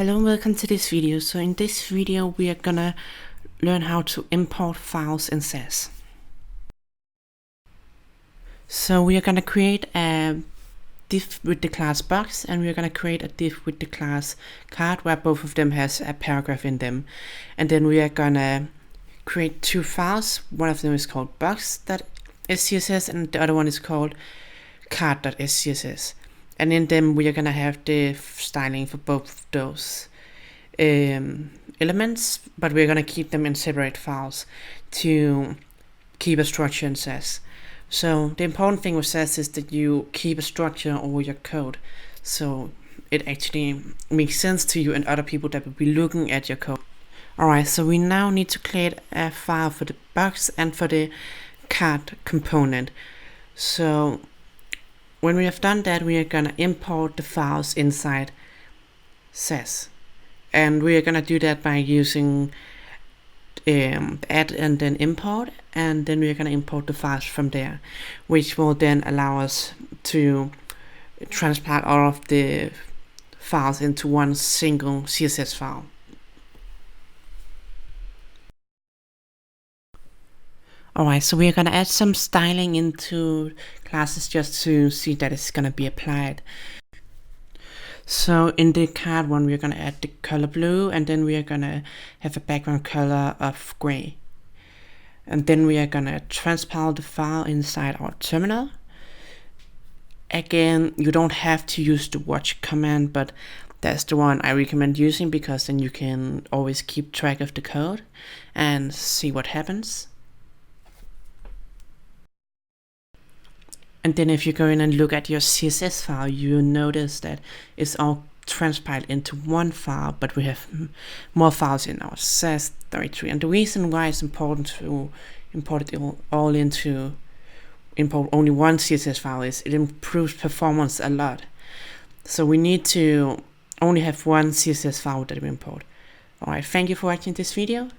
Hello and welcome to this video. So in this video we are gonna learn how to import files in SASS. So we are gonna create a div with the class box, and we are gonna create a div with the class card where both of them has a paragraph in them. And then we are gonna create two files. One of them is called box.scss and the other one is called card.scss. And in them we are gonna have the styling for both of those elements, but we're gonna keep them in separate files to keep a structure in SASS. So the important thing with SASS is that you keep a structure over your code, so it actually makes sense to you and other people that will be looking at your code. Alright, so we now need to create a file for the box and for the card component. So when we have done that, we are gonna import the files inside SASS, and we are gonna do that by using add and then import, and then we are gonna import the files from there, which will then allow us to transplant all of the files into one single CSS file. Alright, so we're gonna add some styling into classes just to see that it's gonna be applied. So in the card one, we're gonna add the color blue, and then we are gonna have a background color of gray. And then we are gonna transpile the file inside our terminal. Again, you don't have to use the watch command, but that's the one I recommend using, because then you can always keep track of the code and see what happens. And then if you go in and look at your CSS file, you notice that it's all transpiled into one file, but we have more files in our SASS directory. And the reason why it's important to import it all into import only one CSS file is it improves performance a lot. So we need to only have one CSS file that we import. Alright, thank you for watching this video.